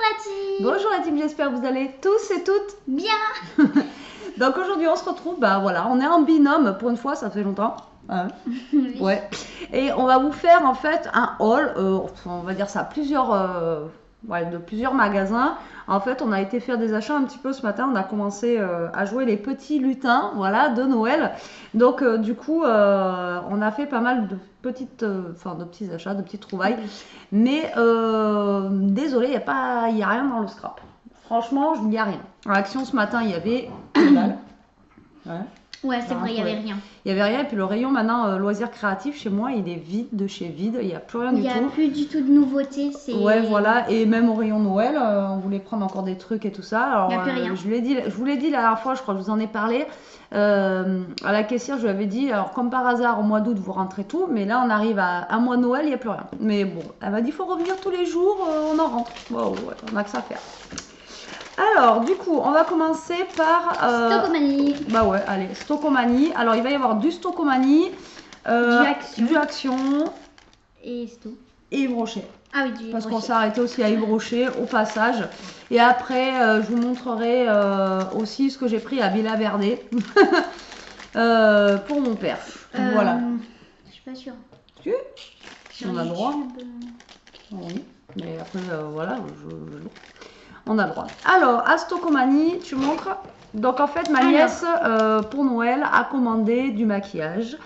la team. Bonjour la team, j'espère que vous allez tous et toutes bien. Donc aujourd'hui on se retrouve, voilà, on est en binôme pour une fois, ça fait longtemps. Oui. Ouais. Et on va vous faire en fait un haul, on va dire ça, de plusieurs magasins. En fait, on a été faire des achats un petit peu ce matin. On a commencé à jouer les petits lutins, voilà, de Noël. Donc du coup, on a fait pas mal de de petits achats, de petites trouvailles. Mais désolé, il y a rien dans le scrap. Franchement, il n'y a rien. À l'action ce matin, il y avait une balle. Ouais, c'est vrai, il n'y avait rien. Il n'y avait rien. Et puis le rayon maintenant loisirs créatifs chez moi, il est vide de chez vide. Il n'y a plus rien du tout. Il n'y a plus du tout de nouveautés. Ouais, voilà. Et même au rayon Noël, on voulait prendre encore des trucs et tout ça. Alors, il n'y a plus rien. Je vous l'ai dit la dernière fois, je crois que je vous en ai parlé. À la caissière, je lui avais dit, alors comme par hasard, au mois d'août, vous rentrez tout. Mais là, on arrive à un mois de Noël, il n'y a plus rien. Mais bon, elle m'a dit, il faut revenir tous les jours, on en rentre. Wow, ouais, on n'a que ça à faire. Alors, du coup, on va commencer par... Stockomanie. Bah ouais, allez, Stockomanie. Alors, il va y avoir du Stockomanie, du Action et Sto. Et Yves Rocher. Ah oui, du Parce Rocher. qu'on s'est arrêté aussi à Yves Rocher au passage. Et après, je vous montrerai aussi ce que j'ai pris à Villa Verde pour mon père. Voilà. Je suis pas sûre. Si on a le droit. Oui, mais après, voilà, on a le droit. Alors, à Stockomanie, tu montres. Donc, en fait, ma nièce, pour Noël, a commandé du maquillage.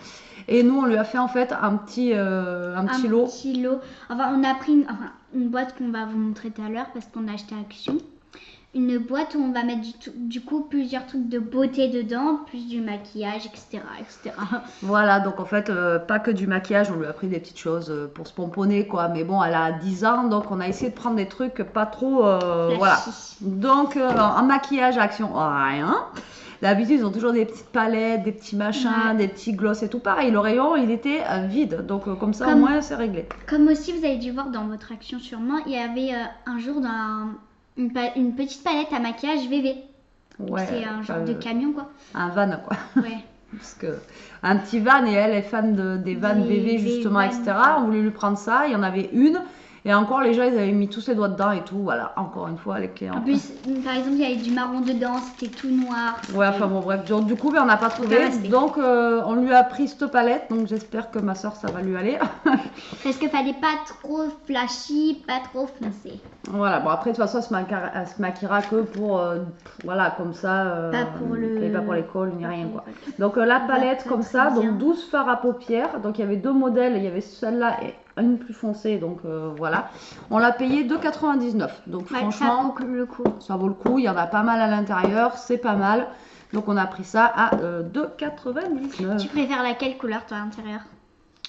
Et nous, on lui a fait, en fait, un petit lot. Un petit lot. Enfin, on a pris une boîte qu'on va vous montrer tout à l'heure parce qu'on a acheté à Action. Une boîte où on va mettre du coup plusieurs trucs de beauté dedans, plus du maquillage, etc. etc. Voilà, donc en fait, pas que du maquillage, on lui a pris des petites choses pour se pomponner, quoi. Mais bon, elle a 10 ans, donc on a essayé de prendre des trucs pas trop... voilà. Donc, en maquillage, Action, rien. D'habitude, ils ont toujours des petites palettes, des petits machins, des petits gloss et tout. Pareil, le rayon, il était vide. Donc, comme ça, au moins, c'est réglé. Comme aussi, vous avez dû voir dans votre Action sûrement, il y avait un jour une petite palette à maquillage VV. Ouais, c'est un genre de camion, quoi. Un van, quoi. Ouais. Parce que un petit van, et elle est fan des vannes VV, justement, etc. On voulait lui prendre ça. Il y en avait une. Et encore, les gens, ils avaient mis tous les doigts dedans et tout. Voilà, encore une fois, les clients. En plus, par exemple, il y avait du marron dedans, c'était tout noir. Ouais, enfin bon, bref. Du coup, on n'a pas trouvé. Donc, on lui a pris cette palette. Donc, j'espère que ma soeur, ça va lui aller. Parce qu'il fallait pas trop flashy, pas trop foncé. Voilà, bon, après, de toute façon, elle se maquillera que pour. Voilà, comme ça. Pas pour et pas pour l'école, ni rien, quoi. Donc, la palette, comme ça. Donc, 12 fards à paupières. Donc, il y avait deux modèles. Il y avait celle-là et une plus foncée, donc voilà. On l'a payé 2,99. Donc franchement, ça vaut le coup. Ça vaut le coup. Il y en a pas mal à l'intérieur, c'est pas mal. Donc on a pris ça à 2,99. Tu préfères laquelle couleur toi à l'intérieur?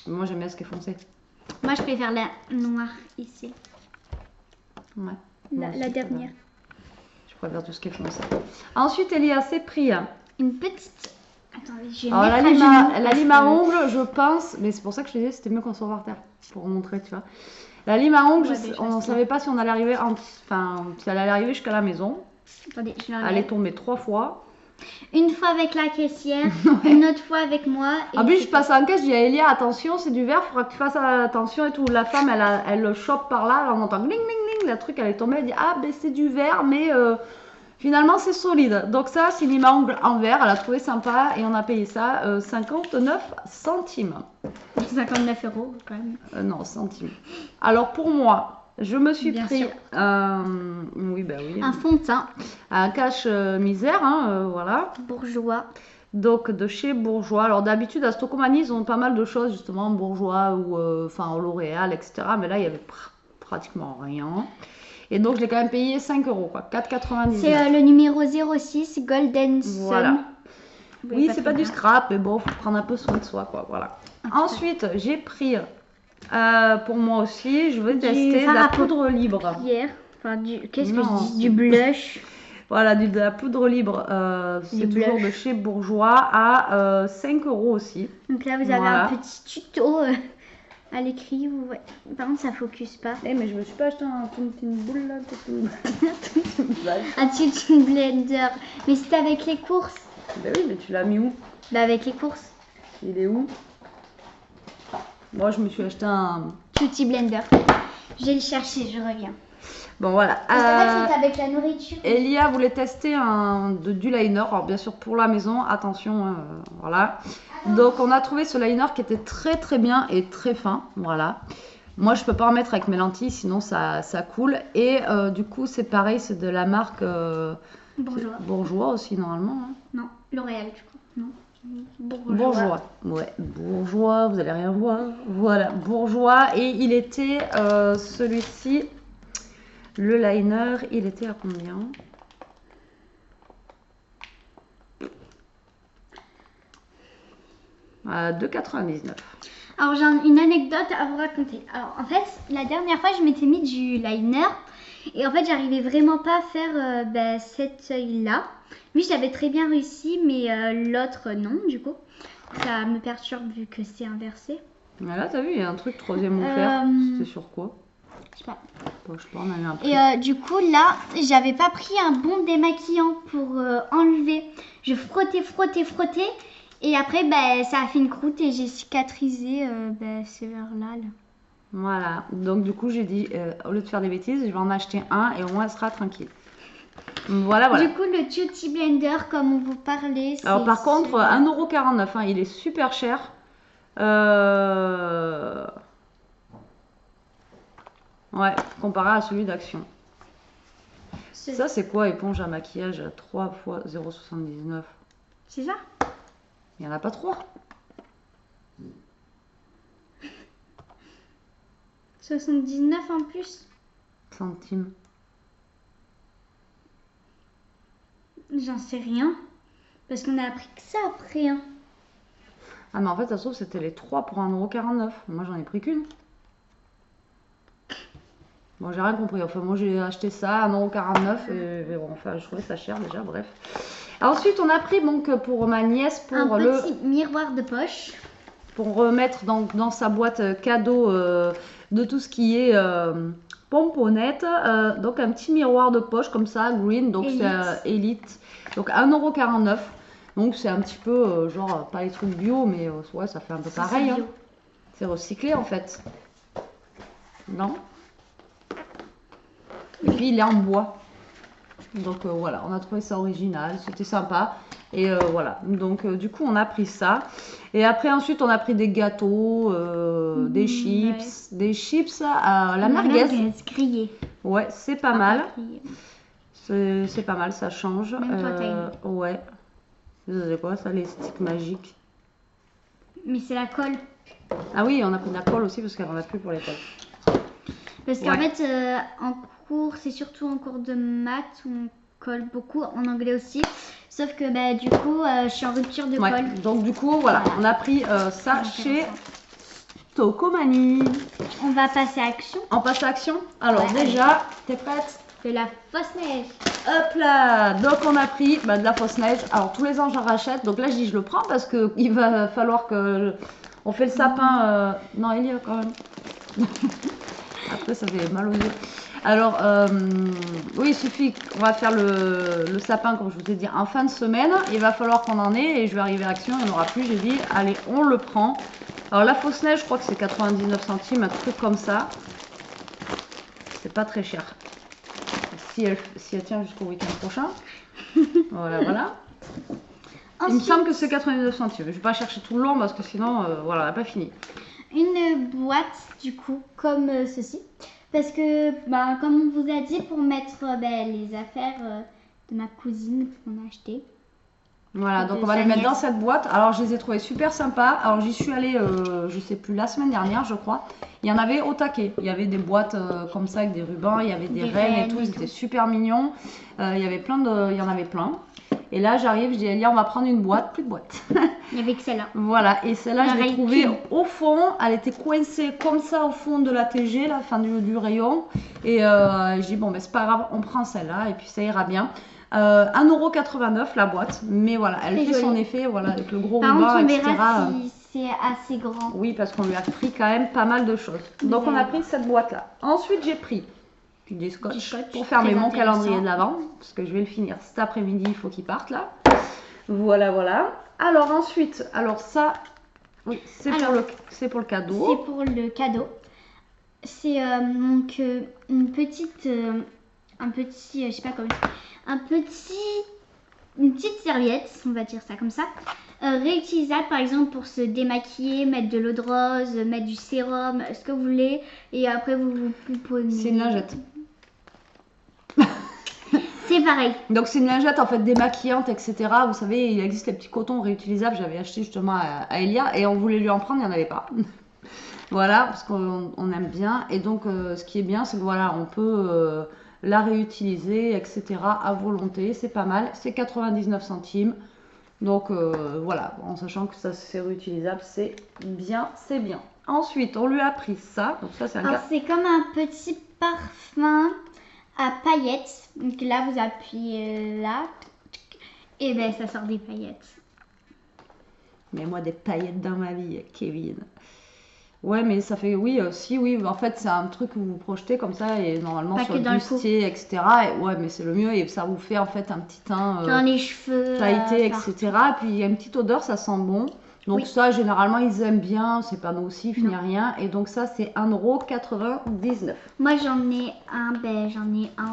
Moi j'aime bien ce qui est foncé. Moi je préfère la noire ici. Ouais. La dernière. Je préfère tout ce qui est foncé. Ensuite Elia s'est pris une petite. Attendez, je vais la lime à ongles, je pense, mais c'est pour ça que je te disais c'était mieux qu'on soit par terre pour montrer, tu vois. La lime à ongles, on ne savait pas si on allait arriver, si elle allait arriver jusqu'à la maison. Attendez, je vais elle est tombée 3 fois. Une fois avec la caissière, une autre fois avec moi. En plus, je passe en caisse, je dis à Elia, attention, c'est du verre, il faudra que tu fasses attention et tout. La femme, elle le chope par là, on entend gling, gling, gling, le truc, elle est tombée, elle dit, ah, ben c'est du verre, mais finalement, c'est solide. Donc ça, c'est lime à ongles en verre, elle a trouvé sympa et on a payé ça 59 centimes. 59 € quand même. Non, centimes. Alors pour moi, je me suis pris oui, bah oui, un fond de teint. Un cache-misère, voilà. Bourjois. Donc de chez Bourjois. Alors d'habitude à Stockomanie, ils ont pas mal de choses justement, Bourjois ou au L'Oréal, etc. Mais là, il y avait pratiquement rien. Et donc, je l'ai quand même payé 5 €, quoi. 4,99. C'est le numéro 06, Golden Sun. Voilà. Oui, c'est pas du scrap, mais bon, faut prendre un peu soin de soi, quoi. Voilà. Ensuite, j'ai pris, pour moi aussi, je veux tester la poudre libre. Enfin, qu'est-ce que je dis? Du blush. Voilà, de la poudre libre. C'est toujours de chez Bourjois à 5 € aussi. Donc là, vous avez un petit tuto. À l'écrit, ouais. Par contre, ça focus pas. Mais je me suis pas acheté une boule là. Un petit blender. Mais c'était avec les courses. Ben oui, mais tu l'as mis où? Bah avec les courses. Il est où? Moi, je me suis acheté un petit blender. Je vais le chercher, je reviens. Bon, voilà. Parce qu'en fait, c'est avec la nourriture. Elia voulait tester du liner. Alors, bien sûr, pour la maison, attention, voilà. Donc, on a trouvé ce liner qui était très très bien et très fin. Voilà. Moi, je peux pas en mettre avec mes lentilles, sinon ça coule. Et du coup, c'est pareil, c'est de la marque Bourjois. Bourjois aussi, normalement. Hein. Non, L'Oréal, je crois. Non. Bourjois. Ouais, Bourjois, vous allez rien voir. Voilà, Bourjois. Et il était celui-ci, le liner, il était à combien? À 2,99. Alors j'ai une anecdote à vous raconter. Alors en fait, la dernière fois je m'étais mis du liner et en fait j'arrivais vraiment pas à faire cet œil là. Lui j'avais très bien réussi mais l'autre non du coup. Ça me perturbe vu que c'est inversé. Là t'as vu il y a un truc troisième offert. C'était sur quoi? Je sais pas. Bon, je sais pas, on a eu un prix. Et du coup là j'avais pas pris un bon démaquillant pour enlever. Je frottais. Et après, ça a fait une croûte et j'ai cicatrisé ces verres-là. Là. Voilà. Donc, du coup, j'ai dit, au lieu de faire des bêtises, je vais en acheter un et au moins, elle sera tranquille. Voilà. Du coup, le Beauty Blender, comme on vous parlait, c'est... Alors, par contre, 1,49 €, hein, il est super cher. Ouais, comparé à celui d'Action. Ça, c'est quoi, éponge à maquillage à 3 fois 0,79? C'est ça? Il n'y en a pas 3. 79 en plus. Centimes. J'en sais rien. Parce qu'on a appris que ça après. Hein. Ah, mais en fait, ça se trouve, c'était les 3 pour 1,49 €. Moi, j'en ai pris qu'une. Bon, j'ai rien compris. Enfin, moi, j'ai acheté ça à 1,49 € et bon, enfin, je trouvais ça cher déjà, bref. Ensuite, on a pris donc pour ma nièce pour un petit miroir de poche. Pour remettre dans sa boîte cadeau de tout ce qui est pomponnette. Donc un petit miroir de poche comme ça, green, donc c'est Elite. Donc 1,49 €. Donc c'est un petit peu genre pas les trucs bio, mais ouais, ça fait un peu pareil. Hein. C'est recyclé en fait. Non? Et puis il est en bois. Donc voilà, on a trouvé ça original, c'était sympa. Et voilà, donc du coup on a pris ça. Et après ensuite on a pris des gâteaux, des chips. Des chips à la merguez. Grillée. Ouais, c'est pas mal. C'est pas mal, ça change. Même toi, ouais. C'est quoi ça, les sticks magiques? Mais c'est la colle. Ah oui, on a pris de la colle aussi parce qu'elle en a plus pour les colles. Parce qu'en fait, en cours, c'est surtout en cours de maths où on colle beaucoup, en anglais aussi. Sauf que du coup, je suis en rupture de colle. Donc du coup, voilà, on a pris ça chez Tocomanie. On va passer à Action. On passe à Action. Alors déjà, t'es prête? De la fausse neige. Hop là. Donc on a pris de la fausse neige. Alors tous les ans j'en rachète. Donc là je dis je le prends parce que il va falloir que on fait le sapin. Non, il y a quand même. Après ça fait mal aux yeux. Alors oui, il suffit qu'on va faire le sapin comme je vous ai dit en fin de semaine. Il va falloir qu'on en ait et je vais arriver à Action, il n'y en aura plus. J'ai dit allez, on le prend. Alors la fausse neige, je crois que c'est 99 centimes, un truc comme ça. C'est pas très cher. Si elle tient jusqu'au week-end prochain. Voilà. Ensuite, il me semble que c'est 99 centimes. Je vais pas chercher tout le long parce que sinon, voilà, elle n'a pas fini. Une boîte du coup comme ceci. Parce que, comme on vous a dit, pour mettre les affaires de ma cousine qu'on a achetées. Voilà, donc on va les mettre dans cette boîte. Alors, je les ai trouvées super sympas. Alors, j'y suis allée, je sais plus, la semaine dernière, je crois. Il y en avait au taquet. Il y avait des boîtes comme ça avec des rubans, il y avait des reines et tout. Ils étaient super mignons. Il y en avait plein. Et là, j'arrive, je dis, Elia, on va prendre une boîte, plus de boîte. Il n'y avait que celle-là. Voilà, et celle-là, je l'ai trouvée au fond. Elle était coincée comme ça au fond de la TG, la fin du rayon. Et je dis, bon, c'est pas grave, on prend celle-là et puis ça ira bien. 1,89 € la boîte, mais voilà, elle fait son effet, voilà, avec le gros ruban, etc. On verra si c'est assez grand. Oui, parce qu'on lui a pris quand même pas mal de choses. Donc on a pris cette boîte-là. Ensuite, j'ai pris du scotch pour fermer mon calendrier de l'avant, parce que je vais le finir cet après-midi, il faut qu'il parte là. Voilà. Alors ensuite, ça, oui, c'est pour le cadeau. C'est pour le cadeau. C'est donc un petit, je sais pas comment, une petite serviette, on va dire ça comme ça, réutilisable par exemple pour se démaquiller, mettre de l'eau de rose, mettre du sérum, ce que vous voulez, et après vous pouponnez. C'est une lingette. C'est pareil. Donc c'est une lingette en fait démaquillante, etc. Vous savez, il existe les petits cotons réutilisables. J'avais acheté justement à Elia et on voulait lui en prendre, il n'y en avait pas. Voilà, parce qu'on aime bien. Et donc ce qui est bien, c'est que voilà, on peut la réutiliser, etc. à volonté. C'est pas mal. C'est 99 centimes. Donc voilà, en sachant que ça c'est réutilisable, c'est bien, c'est bien. Ensuite, on lui a pris ça. Donc ça c'est un Alors c'est comme un petit parfum à paillettes. Donc là vous appuyez là et ben ça sort des paillettes. Mets-moi des paillettes dans ma vie, Kevin. Ouais, mais ça fait oui, si oui. En fait, c'est un truc que vous projetez comme ça et normalement Pas sur que le dans le bustier, etc. Et ouais, mais c'est le mieux et ça vous fait en fait un petit teint Dans les cheveux. pailleté, etc. Et puis il y a une petite odeur, ça sent bon. Donc Oui. ça, généralement, ils aiment bien. C'est pas nocif ni Non. rien. Et donc ça, c'est 1,99 €. Moi j'en ai un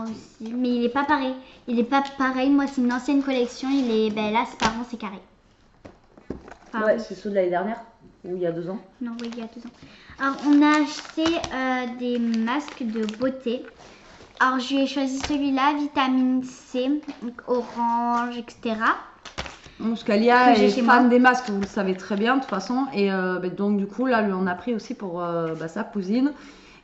aussi, mais il est pas pareil. Il est pas pareil. Moi c'est une ancienne collection. Il est là c'est par an, c'est carré. Enfin, Ouais, c'est ceux de l'année dernière ou il y a 2 ans. Non, oui, il y a 2 ans. Alors on a acheté des masques de beauté. Alors j'ai choisi celui-là, vitamine C, donc orange, etc. Parce qu'Alia Que j'ai est chez fan moi. des masques, vous le savez très bien de toute façon. Et donc du coup, là, lui on a pris aussi pour sa cousine.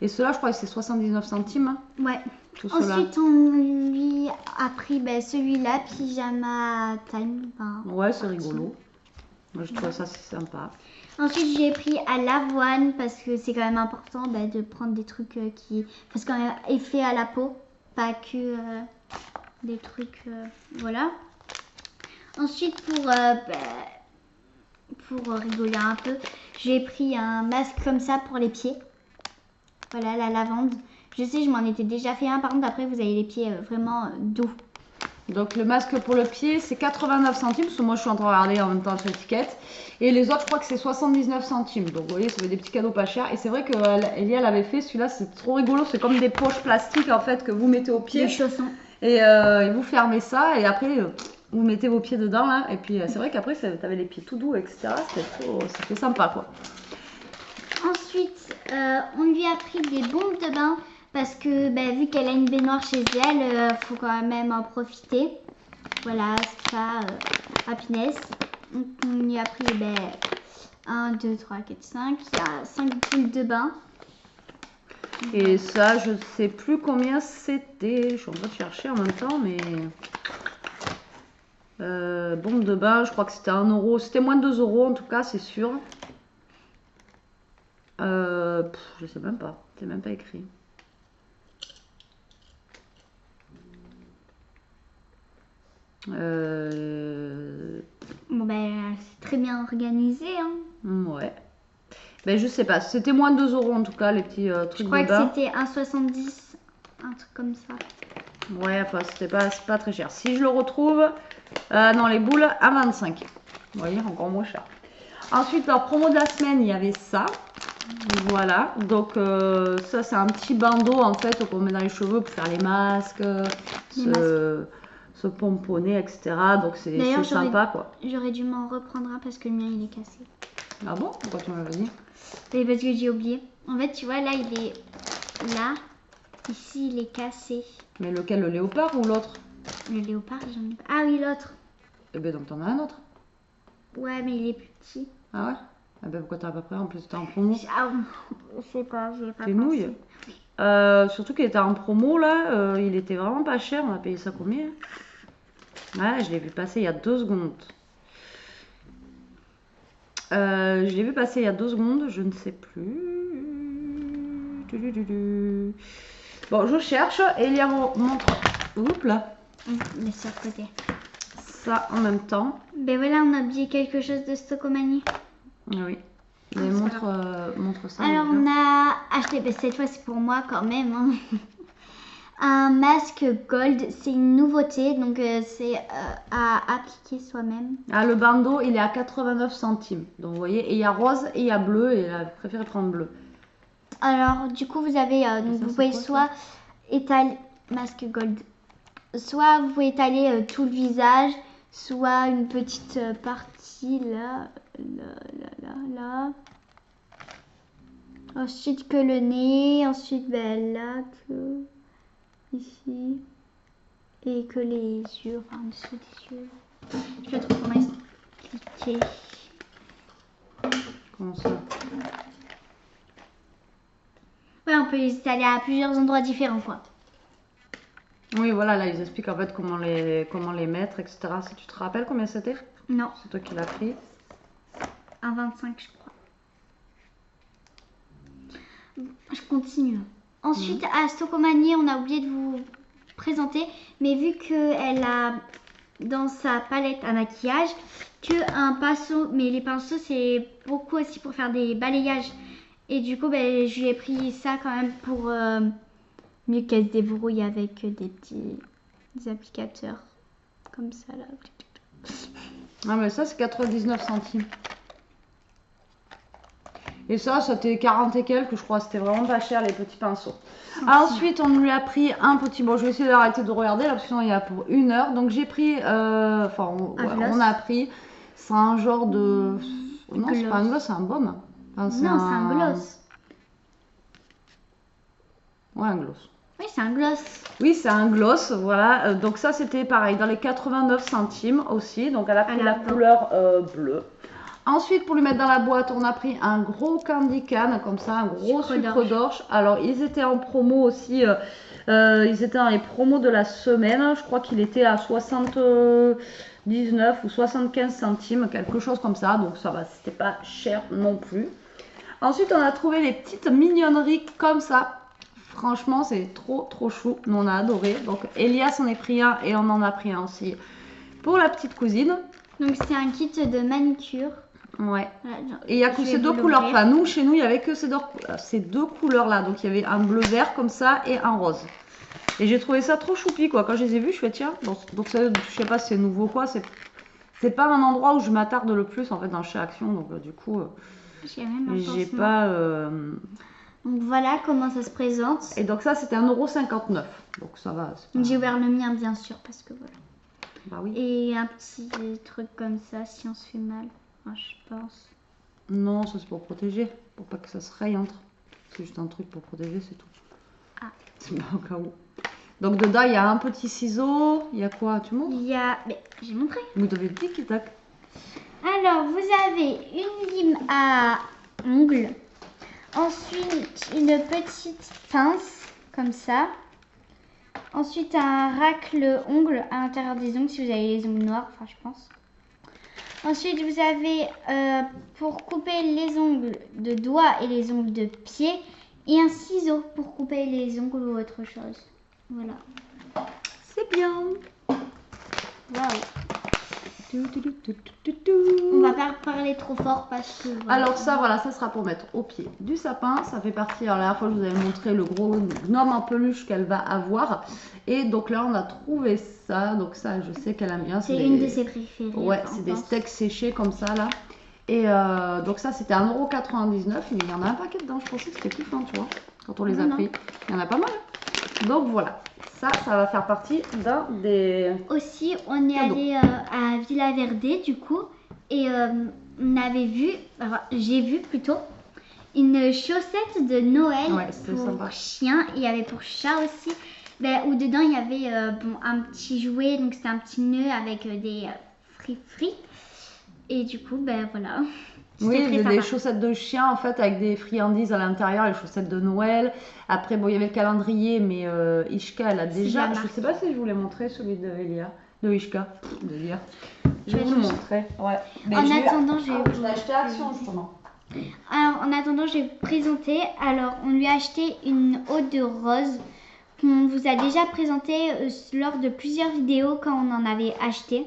Et ceux-là, je crois que c'est 79 centimes. Hein, Ouais. tout cela. Ensuite on lui a pris celui-là, pyjama time. Ouais, c'est rigolo. Moi, je trouve ça c'est sympa. Ensuite, j'ai pris à l'avoine parce que c'est quand même important de prendre des trucs qui fassent quand même effet à la peau, pas que des trucs, voilà. Ensuite, pour rigoler un peu, j'ai pris un masque comme ça pour les pieds. Voilà, la lavande. Je sais, je m'en étais déjà fait un. Par contre, après, vous avez les pieds vraiment doux. Donc le masque pour le pied, c'est 89 centimes, parce que moi je suis en train de regarder en même temps sur l'étiquette. Et les autres, je crois que c'est 79 centimes. Donc vous voyez, ça fait des petits cadeaux pas chers. Et c'est vrai qu'Elia l'avait fait, celui-là c'est trop rigolo. C'est comme des poches plastiques en fait que vous mettez au pied. Des chaussons. Et vous fermez ça et après vous mettez vos pieds dedans là. Et puis c'est vrai qu'après t'avais les pieds tout doux, etc. C'était sympa quoi. Ensuite, on lui a pris des bombes de bain parce que vu qu'elle a une baignoire chez elle, faut quand même en profiter. Voilà, ça, happiness. Donc, on lui a pris 1, 2, 3, 4, 5. Il y a 5 boules de bain. Et ça, je sais plus combien c'était. Je suis en train de chercher en même temps, mais bombe de bain, je crois que c'était 1 €. C'était moins de 2 € en tout cas, c'est sûr. Je sais même pas. C'est même pas écrit. Bon, c'est très bien organisé. Hein. Ouais. Je sais pas. C'était moins de 2 € en tout cas, les petits trucs de bain. Je crois que c'était 1,70, un truc comme ça. Ouais, enfin, c'est pas très cher. Si je le retrouve, non, les boules à 25. Vous voyez, encore moins cher. Ensuite, en promo de la semaine, il y avait ça. Voilà, donc ça c'est un petit bandeau en fait qu'on met dans les cheveux pour faire les masques, se pomponner, etc. Donc c'est sympa quoi. J'aurais dû m'en reprendre un parce que le mien il est cassé. Ah bon? Pourquoi tu m'avais dit? Et parce que j'ai oublié. En fait, tu vois, là il est là. Ici il est cassé. Mais lequel? Le léopard ou l'autre? Le léopard, j'en ai pas. Ah oui, l'autre. Eh ben donc t'en as un autre. Ouais, mais il est plus petit. Ah ouais? Ah ben pourquoi t'as pas pris? En plus t'es en promo. Ah, je sais pas, j'ai pas T'es pensé. nouille. Surtout qu'il était en promo là, il était vraiment pas cher. On a payé ça combien? Ouais, je l'ai vu passer il y a 2 secondes. Je l'ai vu passer il y a 2 secondes, je ne sais plus. Bon, je cherche et il y a mon montre. Oups là. Mais sur le côté. Ça en même temps. Ben voilà, on a oublié quelque chose de Stocomanie. Oui. Mais montre ça. Alors on a acheté, cette fois c'est pour moi quand même, hein. Un masque gold, c'est une nouveauté, donc c'est à appliquer soi-même. Ah, le bandeau il est à 89 centimes. Donc vous voyez, et il y a rose et il y a bleu et elle a préféré prendre bleu. Alors, du coup, vous avez, donc ça, vous c'est pouvez quoi, soit étaler, masque gold, soit vous pouvez étaler tout le visage, soit une petite partie là, là. Ensuite que le nez, ensuite ben, là, que ici, et que les yeux, enfin en dessous des yeux. Je sais pas trop comment expliquer. Comment ça? Ouais, on peut les étaler à plusieurs endroits différents, quoi. Oui, voilà, là, ils expliquent en fait comment les mettre, etc. Si tu te rappelles combien c'était? Non, C'est toi qui l'as pris. un 25, je crois. Je continue. Ensuite, à Stocomanie, on a oublié de vous présenter, mais vu qu'elle a dans sa palette à maquillage un pinceau, mais les pinceaux c'est beaucoup aussi pour faire des balayages. Et du coup, ben, je lui ai pris ça quand même pour mieux qu'elle se débrouille avec des petits applicateurs comme ça là. Ah, mais ça, c'est 99 centimes. Et ça, c'était 40 et quelques, je crois. C'était vraiment pas cher, les petits pinceaux. Ensuite, on lui a pris un petit... Bon, je vais essayer d'arrêter de regarder, là, parce que sinon, il y a pour 1 heure. Donc, j'ai pris... Enfin, on a pris... C'est un genre de... Non, c'est pas un gloss, c'est un baume. Enfin, Non, c'est un gloss. Ouais, un gloss. Oui, c'est un gloss. Oui, c'est un gloss, voilà. Donc ça, c'était pareil, dans les 89 centimes aussi. Donc elle a pris la couleur bleue. Ensuite, pour lui mettre dans la boîte, on a pris un gros candy can, comme ça, un gros sucre d'orge. Alors, ils étaient en promo aussi. Ils étaient dans les promos de la semaine. Je crois qu'il était à 79 ou 75 centimes, quelque chose comme ça. Donc ça va, c'était pas cher non plus. Ensuite, on a trouvé les petites mignonneries comme ça. Franchement, c'est trop chou. Nous, on a adoré. Donc, Elias en a pris un et on en a pris un aussi pour la petite cousine. Donc, c'est un kit de manicure. Ouais. Voilà, et il n'y a que ces deux couleurs. Enfin, nous, chez nous, il n'y avait que ces deux couleurs-là. Donc, il y avait un bleu-vert comme ça et un rose. Et j'ai trouvé ça trop choupi, quoi. Quand je les ai vus, je fais tiens. Donc ça, je sais pas si c'est nouveau quoi. C'est pas un endroit où je m'attarde le plus, en fait, dans chez Action. Donc, du coup, j'ai pas... Donc voilà comment ça se présente. Et donc ça, c'était 1,59 €. Donc ça va. Pas... J'ai ouvert le mien, bien sûr, parce que voilà. Bah oui. Et un petit truc comme ça, si on se fait mal, enfin, je pense. Non, ça c'est pour protéger, pour pas que ça se raye entre. C'est juste un truc pour protéger, c'est tout. Ah. C'est pas au cas où. Donc dedans, il y a un petit ciseau. Il y a quoi? Tu montres? Il y a... Mais j'ai montré. Vous devez le tic-tac. Alors, vous avez une lime à ongles. Ensuite, une petite pince, comme ça. Ensuite, un racle ongle à l'intérieur des ongles, si vous avez les ongles noirs, enfin je pense. Ensuite, vous avez, pour couper les ongles de doigts et les ongles de pied, et un ciseau pour couper les ongles ou autre chose. Voilà. C'est bien. Waouh. On va pas parler trop fort parce que... Voilà. Alors ça, voilà, ça sera pour mettre au pied du sapin. Ça fait partie, alors la dernière fois je vous avais montré le gros gnome en peluche qu'elle va avoir. Et donc là, on a trouvé ça. Donc ça, je sais qu'elle aime bien. C'est une de ses préférées. Ouais, c'est des steaks séchés comme ça, là. Et donc ça, c'était 1,99 €. Mais il y en a un paquet dedans. Je pensais que c'était plus fin, tu vois, quand on les a pris. Il y en a pas mal. Donc voilà. Ça va faire partie d'un des... Aussi, on est allé à Villa Verde, du coup, et on avait vu, j'ai vu plutôt, une chaussette de Noël pour chien. Il y avait pour chat aussi, où dedans il y avait un petit jouet, donc c'était un petit nœud avec des free. Et du coup, voilà. Oui, il y avait des chaussettes de chien en fait avec des friandises à l'intérieur, les chaussettes de Noël. Après, bon, il y avait le calendrier, mais Ishka, elle a déjà. Je sais pas si je vous l'ai montré celui de Elia, de Ishka, de Elia. Je vais vous le montrer. Ouais. Mais en attendant, je l'ai acheté à Action justement. Alors, en attendant, je vais vous présenter. Alors, on lui a acheté une eau de rose qu'on vous a déjà présentée lors de plusieurs vidéos quand on en avait acheté.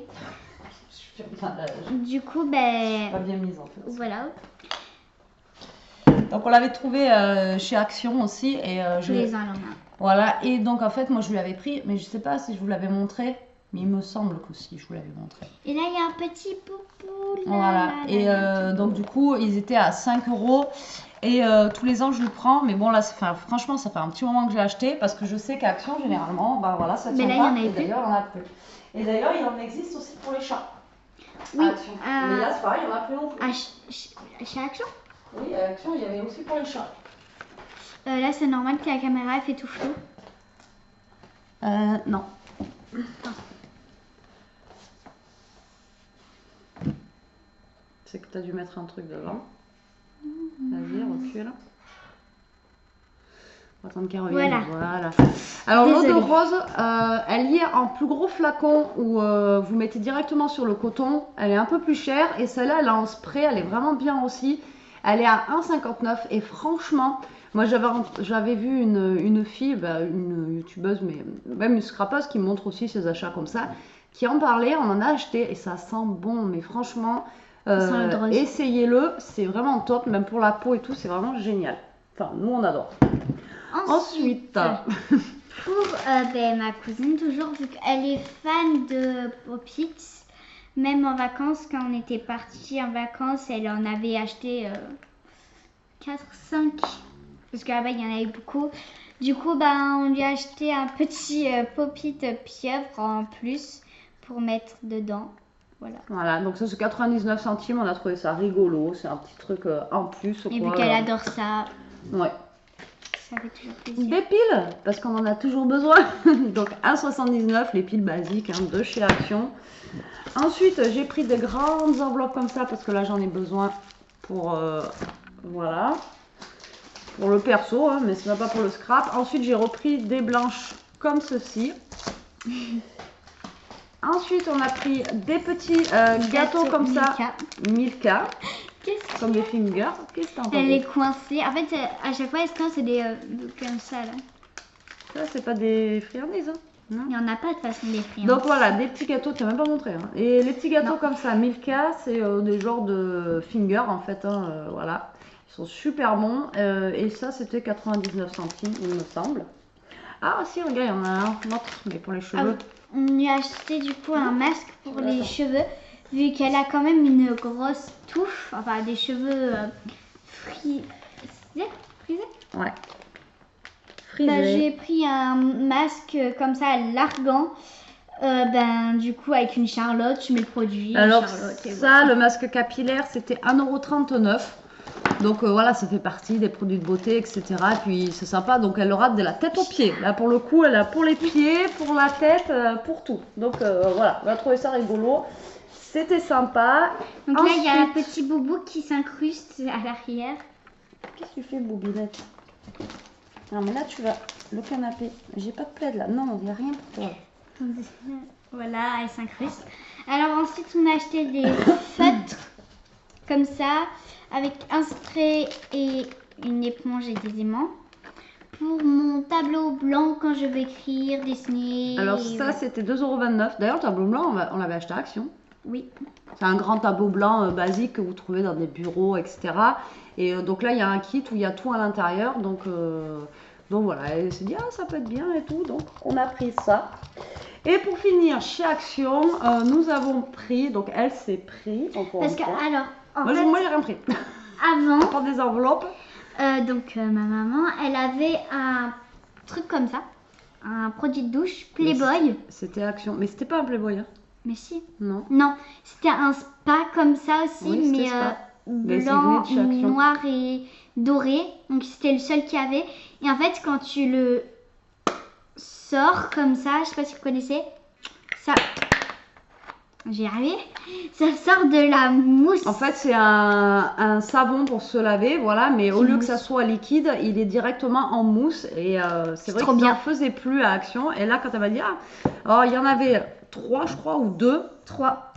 Du coup, pas bien mise en fait. Voilà. Donc on l'avait trouvé chez Action aussi et voilà, et donc en fait moi je lui avais pris, mais je sais pas si je vous l'avais montré, mais il me semble que si je vous l'avais montré. Et là il y a un petit poupou là, voilà, et donc du coup ils étaient à 5 € Et tous les ans, je le prends. Mais bon, là, franchement, ça fait un petit moment que j'ai acheté parce que je sais qu'à Action, généralement, bah voilà, ça tient Mais là, pas. il y en a Et plus. d'ailleurs, il y en a plus. Et d'ailleurs, il en existe aussi pour les chats. Oui. À Action. Mais là, c'est pareil, il y en a plus non plus. Chez Action? Oui, à Action, il y avait aussi pour les chats. Là, c'est normal que la caméra elle fait tout flou. Non. C'est que tu as dû mettre un truc devant. Vas-y, recule. On va attendre qu'elle revienne. Voilà. Alors l'eau de rose, elle y est en plus gros flacon où vous mettez directement sur le coton. Elle est un peu plus chère et celle-là, elle est en spray. Elle est vraiment bien aussi. Elle est à 1,59 et franchement, moi j'avais vu une fille, une youtubeuse, mais même une scrapeuse qui montre aussi ses achats comme ça, qui en parlait, on en a acheté et ça sent bon, mais franchement, essayez-le, c'est vraiment top, même pour la peau et tout, c'est vraiment génial. Enfin, nous on adore. Ensuite, pour ma cousine, toujours, vu qu'elle est fan de Pop-It, même en vacances, quand on était partis en vacances, elle en avait acheté 4, 5, parce que là-bas il y en avait beaucoup. Du coup, on lui a acheté un petit Pop-It pieuvre en plus pour mettre dedans. Voilà, donc ça c'est 99 centimes, on a trouvé ça rigolo, c'est un petit truc en plus. Et vu qu'elle adore ça. Ouais. Ça fait toujours plaisir. Des piles, parce qu'on en a toujours besoin. Donc 1,79, les piles basiques de chez Action. Ensuite, j'ai pris des grandes enveloppes comme ça, parce que là j'en ai besoin pour, voilà, pour le perso, mais ce n'est pas pour le scrap. Ensuite, j'ai repris des blanches comme ceci. Ensuite, on a pris des petits gâteaux comme ça, Milka. Comme des fingers. Qu'est-ce que t'en penses? Elle est coincée. En fait, à chaque fois, elle se coince, c'est des comme ça là. Ça, c'est pas des friandises, hein? Non. Il n'y en a pas de façon des friandises. Donc voilà, des petits gâteaux, tu n'as même pas montré. Hein. Et les petits gâteaux comme ça, Milka, c'est des genres de fingers en fait. Voilà. Ils sont super bons. Et ça, c'était 99 centimes, il me semble. Ah, si, regarde, il y en a un autre, mais pour les cheveux. On lui a acheté du coup un masque pour les cheveux. Vu qu'elle a quand même une grosse touffe, enfin des cheveux frisés. Ouais. J'ai pris un masque comme ça à l'argan. Du coup avec une Charlotte, je mets le produit. Alors Charlotte, ça, le masque capillaire, c'était 1,39 €. Donc voilà, ça fait partie des produits de beauté, etc. Et puis c'est sympa, donc elle aura de la tête aux pieds. Là pour le coup, elle a pour les pieds, pour la tête, pour tout. Donc voilà, on a trouvé ça rigolo. C'était sympa. Donc ensuite, là, il y a un petit boubou qui s'incruste à l'arrière. Qu'est-ce que tu fais, Boubinette? Non, mais là, tu vas... Le canapé. J'ai pas de plaid, là. Non, il n'y a rien pour toi. Voilà, elle s'incruste. Alors ensuite, on a acheté des feutres, comme ça, avec un spray et une éponge et des aimants. Pour mon tableau blanc, quand je veux écrire, dessiner... Alors ça, c'était 2,29 €. D'ailleurs, le tableau blanc, on l'avait acheté à Action. Oui. C'est un grand tableau blanc basique que vous trouvez dans des bureaux, etc. Et donc là, il y a un kit où il y a tout à l'intérieur. Donc voilà, elle s'est dit, ah, ça peut être bien et tout. Donc on a pris ça. Et pour finir, chez Action, nous avons pris, donc elle s'est pris. Parce que, alors, moi, j'ai rien pris. Avant, on prend des enveloppes. Donc ma maman, elle avait un truc comme ça, un produit de douche Playboy. C'était Action, mais c'était pas un Playboy. Hein. Mais si. Non. Non, c'était un spa comme ça aussi, oui, mais blanc, noir et doré. Donc c'était le seul qu'il y avait. Et en fait, quand tu le sors comme ça, je sais pas si vous connaissez, ça... J'ai arrivé. Ça sort de la mousse. En fait, c'est un savon pour se laver, voilà, mais au lieu que ça soit liquide, il est directement en mousse. Et c'est vrai qu'il n'en faisait plus à Action. Et là, quand elle m'a dit, il y en avait 3, je crois, ou 2. 3.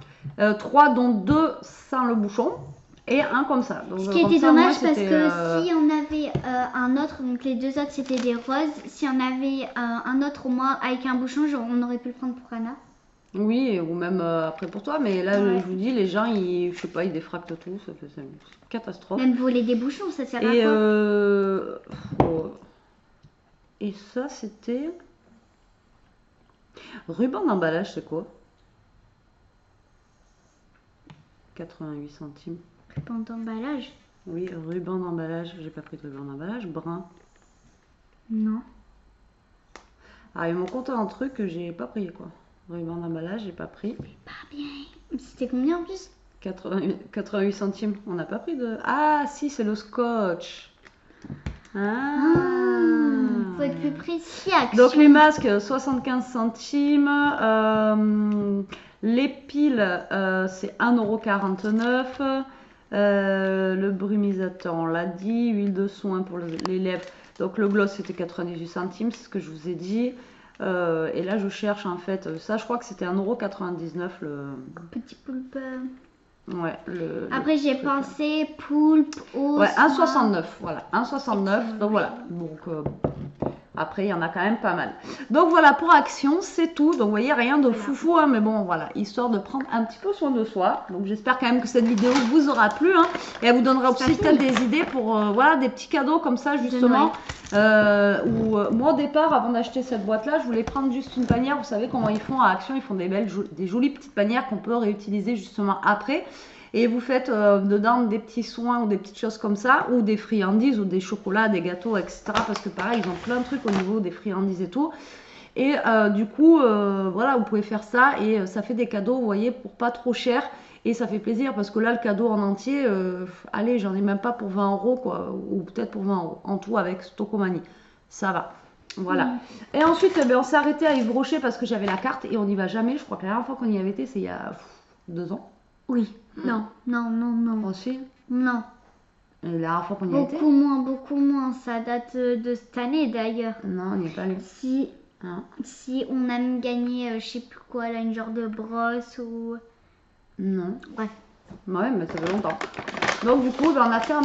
3, dont 2 sans le bouchon. Et un comme ça. Donc, ce qui était dommage parce que si on avait un autre, donc les 2 autres c'était des roses, si on avait un autre au moins avec un bouchon, genre, on aurait pu le prendre pour Anna. Oui, ou même après pour toi, mais là je vous dis, les gens, ils défractent tout, c'est une catastrophe. Même voler des bouchons, ça sert à quoi? Et ça, c'était... Ruban d'emballage, c'est quoi? 88 centimes. Ruban d'emballage? Oui, ruban d'emballage. J'ai pas pris de ruban d'emballage. Brun. Non. Ah, ils m'ont compté un truc que j'ai pas pris, quoi. Ruban d'emballage, j'ai pas pris. Pas bien. C'était combien en plus? 88 centimes. On n'a pas pris de... Ah, si, c'est le scotch. Faut être plus précis, Action. Donc les masques, 75 centimes. Les piles, c'est 1,49 €. Le brumisateur, on l'a dit. Huile de soin pour les lèvres. Donc le gloss, c'était 98 centimes, c'est ce que je vous ai dit. Et là, je cherche en fait, ça je crois que c'était 1,99 € le... Petit poulpe. Ouais, Après, j'ai pensé poulpe, os. Ouais, 1,69, voilà, 1,69. Donc voilà, donc après il y en a quand même pas mal. Donc voilà, pour Action, c'est tout. Donc vous voyez, rien de foufou, hein, mais bon, voilà, histoire de prendre un petit peu soin de soi. Donc j'espère quand même que cette vidéo vous aura plu, hein, et elle vous donnera aussi peut-être des idées pour voilà, des petits cadeaux comme ça, justement. Moi au départ, avant d'acheter cette boîte là, je voulais prendre juste une panière. Vous savez comment ils font à Action, ils font des jolies petites panières qu'on peut réutiliser justement après, et vous faites dedans des petits soins ou des petites choses comme ça, ou des friandises ou des chocolats, des gâteaux, etc. Parce que pareil, ils ont plein de trucs au niveau des friandises et tout. Et du coup, voilà, vous pouvez faire ça, et ça fait des cadeaux, vous voyez, pour pas trop cher. Et ça fait plaisir parce que là, le cadeau en entier, allez, j'en ai même pas pour 20 € quoi, ou peut-être pour 20 € en tout avec Stocomanie. Ça va. Voilà. Et ensuite, on s'est arrêté à Yves Rocher parce que j'avais la carte et on n'y va jamais. Je crois que la dernière fois qu'on y avait été, c'est il y a 2 ans. Oui. Non. Aussi. Non. Et la dernière fois qu'on y a été. Beaucoup moins. Ça date de cette année d'ailleurs. Non, on n'y est pas allé. Si on a même gagné, je sais plus quoi, là, une genre de brosse ou. Non. Bref. Ouais, mais ça fait longtemps. Donc du coup, on a fait un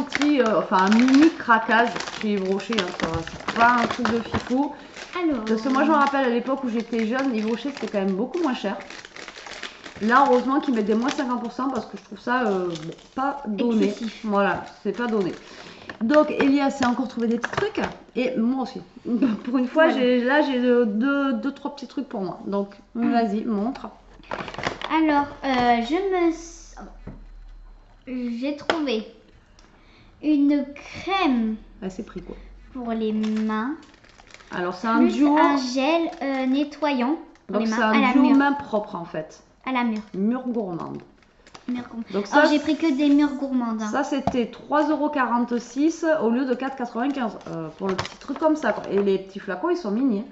mini craquage chez Yves Rocher. Hein, c'est pas un truc de fifou. Alors. Parce que moi, je me rappelle à l'époque où j'étais jeune, Yves Rocher c'était quand même beaucoup moins cher. Là, heureusement qu'ils mettent des moins 50% parce que je trouve ça pas donné. Excessif. Voilà, c'est pas donné. Donc Elias s'est encore trouvé des petits trucs, et moi aussi. Pour une fois, voilà. j'ai deux, trois petits trucs pour moi. Donc vas-y, montre. Alors, j'ai trouvé une crème. C'est pris quoi. Pour les mains. Alors c'est un duo. Un gel nettoyant pour les mains. Donc c'est un duo main propre en fait. À la mûre. Mûre gourmande. Donc ça, j'ai pris que des mûres gourmandes. Hein. Ça c'était 3,46 € au lieu de 4,95 € pour le petit truc comme ça. Quoi. Et les petits flacons ils sont mini.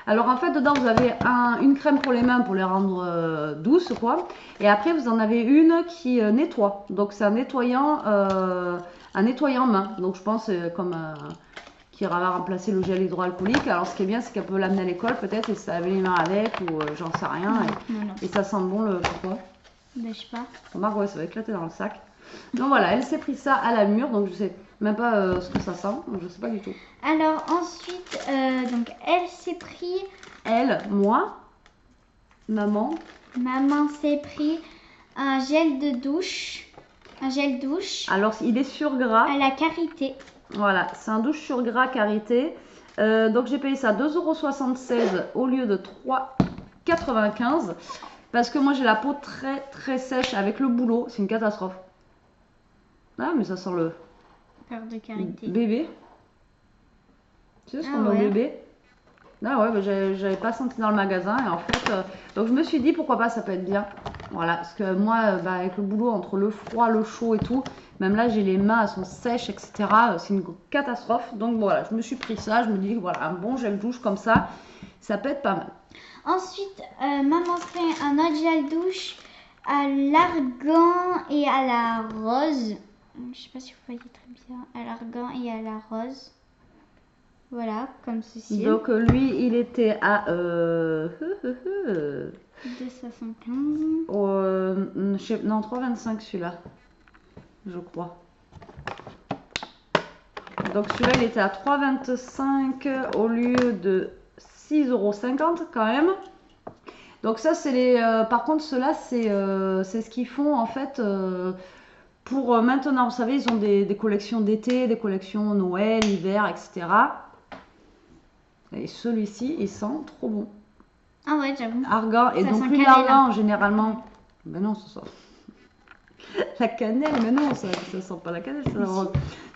Alors en fait dedans vous avez une crème pour les mains pour les rendre douces quoi. Et après vous en avez une qui nettoie. Donc c'est un nettoyant main. Donc je pense comme qui va remplacer le gel hydroalcoolique. Alors ce qui est bien c'est qu'elle peut l'amener à l'école peut-être et se laver les mains avec ou j'en sais rien. Non. Et ça sent bon le pourquoi. Ben, je sais pas. Remarque, ouais, ça va éclater dans le sac. Donc voilà, elle s'est pris ça à la mûre, donc je sais même pas ce que ça sent, je sais pas du tout. Alors ensuite, donc elle s'est pris. Elle, moi, maman. Maman s'est pris un gel de douche. Un gel douche. Alors il est sur gras. À la Karité. Voilà, c'est un douche sur gras Karité. Donc j'ai payé ça 2,76 € au lieu de 3,95 €. Parce que moi j'ai la peau très très sèche avec le boulot, c'est une catastrophe. Ah mais ça sent le Beurre de Karité. Bébé. Tu sais ce qu'on met au bébé? Ah ouais, bah, j'avais pas senti dans le magasin et en fait, donc je me suis dit pourquoi pas, ça peut être bien. Voilà, parce que moi avec le boulot entre le froid, le chaud et tout, même là j'ai les mains, elles sont sèches, etc. C'est une catastrophe. Donc voilà, je me suis pris ça, je me dis voilà, un bon gel douche comme ça peut être pas mal. Ensuite, maman fait un autre gel douche à l'argan et à la rose. Je sais pas si vous voyez très bien. À l'argan et à la rose. Voilà, comme ceci. Donc lui, il était à 2,75. Non, 3,25 celui-là, je crois. Donc celui-là, il était à 3,25 au lieu de 6,50 € quand même. Donc ça, c'est les. Par contre, ceux-là, c'est ce qu'ils font en fait pour maintenant. Vous savez, ils ont des collections d'été, des collections Noël, hiver, etc. Et celui-ci, il sent trop bon. Ah ouais, j'avoue. Argan. Et donc lui, l'argan, généralement. Ben non, c'est ça. La cannelle, mais non, ça sent pas la cannelle.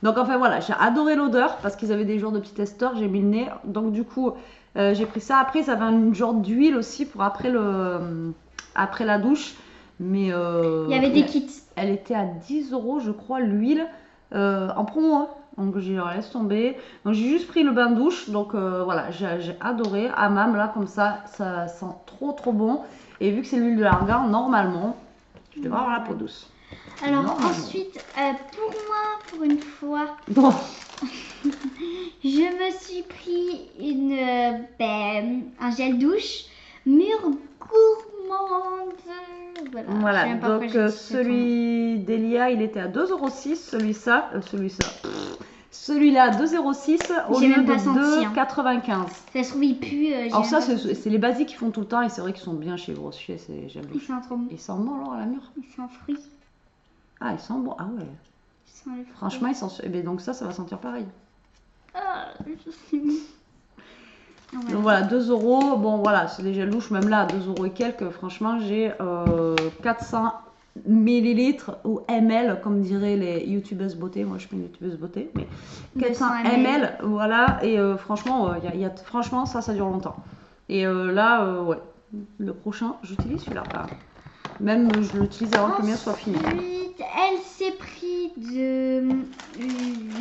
Donc enfin voilà, j'ai adoré l'odeur parce qu'ils avaient des genres de petits testeurs, j'ai mis le nez. Donc du coup, j'ai pris ça. Après, ça avait un genre d'huile aussi pour après la douche. Mais Il y avait des kits. elle était à 10 € je crois, l'huile, en promo. Hein. Donc j'ai laisse tomber. Donc j'ai juste pris le bain de douche. Donc voilà, j'ai adoré. Hammam là comme ça sent trop bon. Et vu que c'est l'huile de l'argan, normalement, je devrais avoir la peau douce. Alors ensuite, pour moi, pour une fois, bon. je me suis pris un gel douche mûre gourmande. Voilà, donc celui d'Elia, il était à 2,06 €. Celui-là, 2,06 € au lieu de 2,95 €. Ça se trouve, il pue. Alors ça, c'est les basiques qu'ils font tout le temps et c'est vrai qu'ils sont bien chez Grossier. J'aime il sent trop bon. Il sent bon alors la mûre. Il sent fruit. Ah, il sent bon. Ah ouais. Il sent le fruit. Franchement, il sent... Eh bien, donc ça va sentir pareil. Ah, je sais. Donc voilà, 2 €. Bon voilà, c'est des gels douches, même là, à 2 € et quelques. Franchement, j'ai 400 millilitres ou ml, comme diraient les youtubeuses beauté. Moi, je suis pas une youtubeuse beauté, mais 400 ml, voilà. Et franchement, franchement, ça dure longtemps. Et là, ouais, le prochain, j'utilise celui-là. Même, je l'utilise avant que le mien soit fini. Ensuite, elle s'est pris le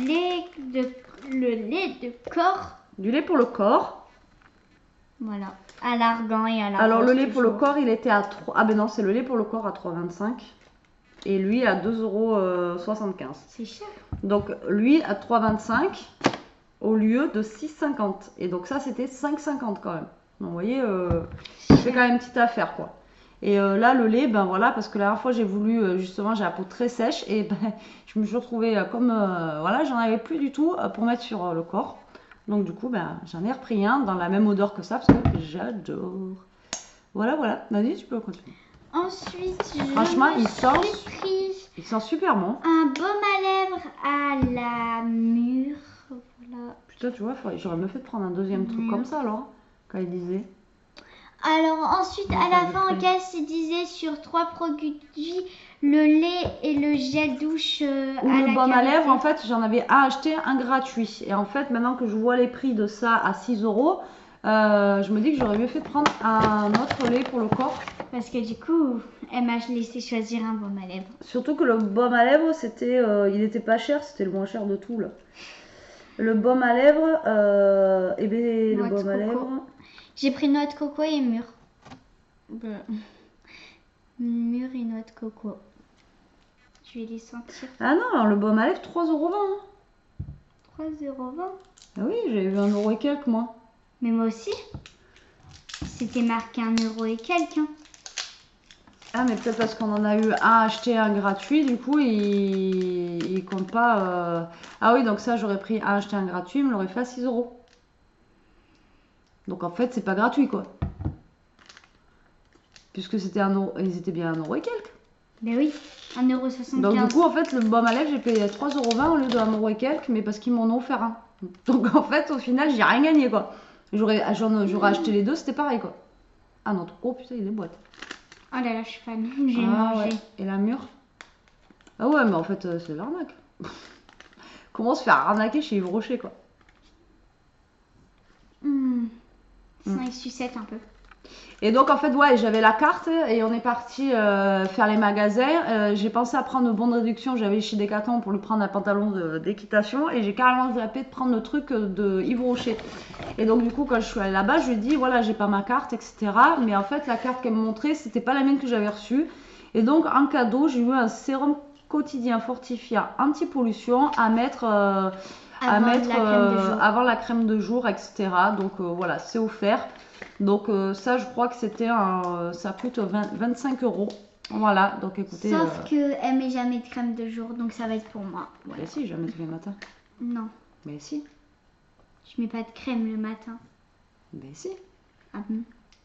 lait de corps. Du lait pour le corps. Voilà, à l'argan et à la Alors, le lait pour le corps, il était à 3... Ah ben non, c'est le lait pour le corps à 3,25 € et lui à 2,75 €. C'est cher. Donc, lui à 3,25 € au lieu de 6,50 €. Et donc ça, c'était 5,50 € quand même. Donc, vous voyez, c'est quand même une petite affaire, quoi. Et là, le lait, ben voilà, parce que la dernière fois, j'ai voulu, justement, j'ai la peau très sèche et ben, je me suis retrouvée comme, voilà, j'en avais plus du tout pour mettre sur le corps. Donc du coup, ben, j'en ai repris un dans la même odeur que ça parce que j'adore. Voilà. Vas-y, tu peux continuer. Ensuite, franchement, il sent super bon. Un baume à lèvres à la mûre. Voilà. Putain, tu vois, j'aurais mieux fait de prendre un deuxième truc comme ça alors, quand il disait. Alors ensuite, à la fin, en caisse, il disait sur 3 produits, le lait et le gel douche ou le baume à lèvres, en fait, j'en avais acheté un gratuit. Et en fait, maintenant que je vois les prix de ça à 6 €, je me dis que j'aurais mieux fait de prendre un autre lait pour le corps. Parce que du coup, elle m'a laissé choisir un baume à lèvres. Surtout que le baume à lèvres, il était pas cher, c'était le moins cher de tout là. Le baume à lèvres, le baume à lèvres. J'ai pris noix de coco et mûre. Mûre et noix de coco. Je vais les sentir. Ah non, le baume à lèvres, 3,20 €. 3,20 €. Ah oui, j'ai eu 1 € et quelques, moi. Mais moi aussi. C'était marqué 1 € et quelques. Hein. Ah, mais peut-être parce qu'on en a eu un acheté, un gratuit, du coup, il compte pas. Ah oui, donc ça, j'aurais pris un acheté, un gratuit, il me l'aurait fait à 6 €. Donc en fait, c'est pas gratuit, quoi. Puisque c'était 1 €, ils étaient bien 1 € et quelques. Ben oui, 1,75 €. Donc du coup, en fait, le baume à lèvres, j'ai payé 3,20 € au lieu de 1 € et quelques, mais parce qu'ils m'en ont offert un. Donc en fait, au final, j'ai rien gagné, quoi. J'aurais acheté les deux, c'était pareil, quoi. Ah non, oh putain, il y a des boîtes. Oh là là, je suis fan, j'ai mangé. Ouais. Et la mûre? Ah ouais, mais en fait, c'est l'arnaque. Comment se faire arnaquer chez Yves Rocher, quoi. Sinon, il sucette un peu. Et donc en fait, ouais, j'avais la carte et on est parti faire les magasins. J'ai pensé à prendre le bon de réduction, j'avais chez Decathlon pour lui prendre un pantalon d'équitation et j'ai carrément zappé de prendre le truc de Yves Rocher. Et donc du coup, quand je suis allée là-bas, je lui ai dit voilà, j'ai pas ma carte, etc. Mais en fait, la carte qu'elle me montrait, c'était pas la mienne que j'avais reçue. Et donc en cadeau, j'ai eu un sérum quotidien fortifiant anti-pollution à mettre avant la crème de jour, etc. Donc voilà, c'est offert. Donc ça, je crois que ça coûte 25 €. Voilà, donc écoutez. Sauf qu'elle met jamais de crème de jour, donc ça va être pour moi. Voilà. Mais si, jamais tous les matins. Non. Mais si. Je mets pas de crème le matin. Mais si. Ah bon?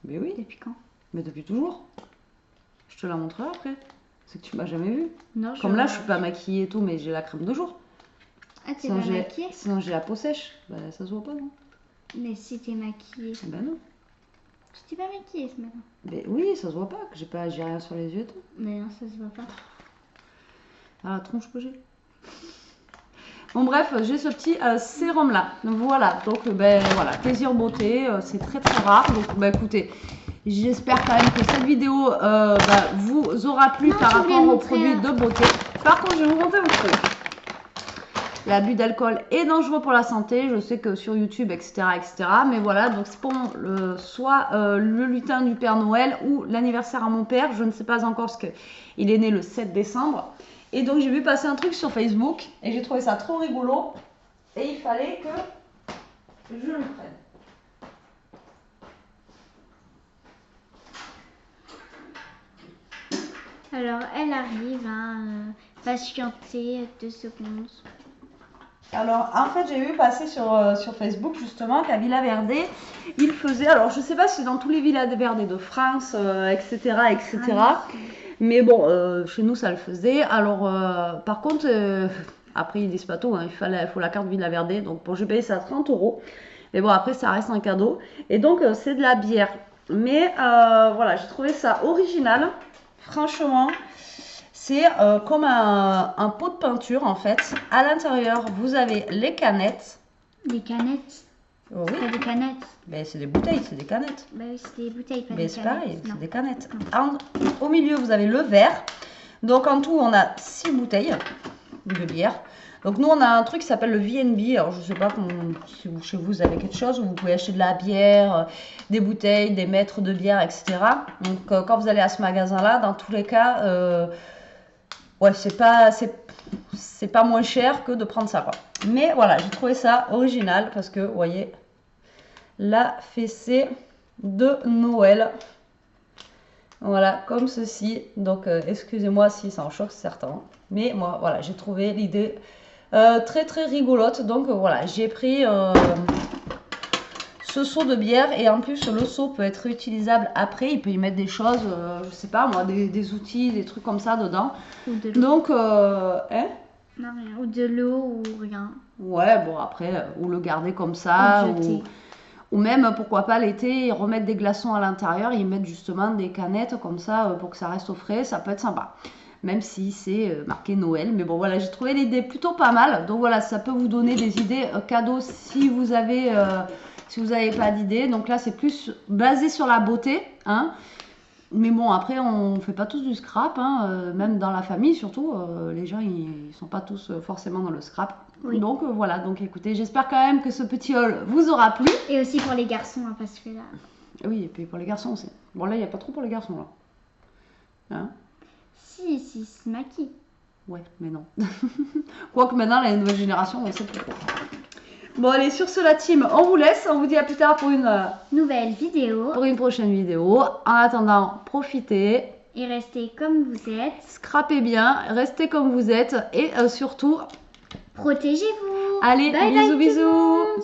Mais oui. Depuis quand? Mais depuis toujours. Je te la montrerai après. C'est que tu m'as jamais vu. Non. Comme là, je suis pas maquillée et tout, mais j'ai la crème de jour. Ah, t'es pas maquillée? Sinon, j'ai la peau sèche. Bah, ça se voit pas, non? Mais si t'es maquillée. Ben non. Je t'ai pas maquillée ce matin. Mais oui, ça se voit pas, que j'ai rien sur les yeux et tout. Mais non, ça se voit pas. à la tronche que j'ai. Bon bref, j'ai ce petit sérum là. Donc voilà, donc ben voilà, plaisir beauté, c'est très très rare. Donc ben écoutez, j'espère quand même que cette vidéo vous aura plu par rapport aux produits de beauté. Par contre, je vais vous montrer un truc. L'abus d'alcool est dangereux pour la santé. Je sais que sur YouTube, etc. Mais voilà, donc c'est pour soit le lutin du Père Noël ou l'anniversaire à mon père. Je ne sais pas encore parce qu'il est né le 7 décembre. Et donc j'ai vu passer un truc sur Facebook et j'ai trouvé ça trop rigolo. Et il fallait que je le prenne. Alors, elle arrive, patienter 2 secondes. Alors, en fait, j'ai vu passer sur Facebook, justement, qu'à Villa Verde, il faisait, alors je sais pas si c'est dans tous les Villas Verde de France, etc. Ah, mais bon, chez nous, ça le faisait. Alors, par contre, après, ils disent pas tout, hein, il faut la carte Villa Verde. Donc, bon, j'ai payé ça 30 €. Mais bon, après, ça reste un cadeau. Et donc, c'est de la bière. Mais voilà, j'ai trouvé ça original. Franchement, c'est comme un pot de peinture en fait. À l'intérieur, vous avez les canettes. Des canettes. Oh, oui. C'est pas des canettes. Ben, c'est des bouteilles, c'est des canettes. Bah oui, c'est des bouteilles, pas Mais des c'est canettes. pareil, Non. c'est des canettes. Au milieu, vous avez le verre. Donc en tout, on a 6 bouteilles de bière. Donc nous, on a un truc qui s'appelle le V&B. Alors je sais pas si chez vous avez quelque chose où vous pouvez acheter de la bière, des bouteilles, des mètres de bière, etc. Donc quand vous allez à ce magasin-là, dans tous les cas, ouais, c'est pas moins cher que de prendre ça, quoi. Mais voilà, j'ai trouvé ça original parce que, vous voyez, la fessée de Noël. Voilà, comme ceci. Donc, excusez-moi si ça en choque certains. Mais moi, voilà, j'ai trouvé l'idée très très rigolote. Donc, voilà, j'ai pris ce seau de bière. Et en plus, le seau peut être réutilisable après. Il peut y mettre des choses, je sais pas moi, des outils, des trucs comme ça dedans. Ou de l'eau. Donc, Non, rien. Ou de l'eau ou rien. ouais, bon, après, ou le garder comme ça. Ou jeter. Ou même, pourquoi pas, l'été, remettre des glaçons à l'intérieur et mettre justement des canettes comme ça pour que ça reste au frais. Ça peut être sympa. Même si c'est marqué Noël. Mais bon, voilà, j'ai trouvé l'idée plutôt pas mal. Donc voilà, ça peut vous donner des idées cadeaux si vous avez pas d'idée. Donc là, c'est plus basé sur la beauté, hein. Mais bon, après, on fait pas tous du scrap, hein, même dans la famille surtout. Les gens, ils sont pas tous forcément dans le scrap. Oui. Donc voilà, donc écoutez, j'espère quand même que ce petit haul vous aura plu. Et aussi pour les garçons, parce que là. Oui, et puis pour les garçons aussi. Bon, là, il n'y a pas trop pour les garçons, là. Hein? Si, ils se maquillent. Ouais, mais non. Quoique maintenant, la nouvelle génération, on sait pourquoi. Bon, allez, sur ce, la team, on vous laisse. On vous dit à plus tard pour une Nouvelle vidéo. pour une prochaine vidéo. En attendant, profitez. Et restez comme vous êtes. Scrapez bien, restez comme vous êtes. Et surtout, Protégez-vous. allez, Bye bisous, bye, tout le bisous. monde.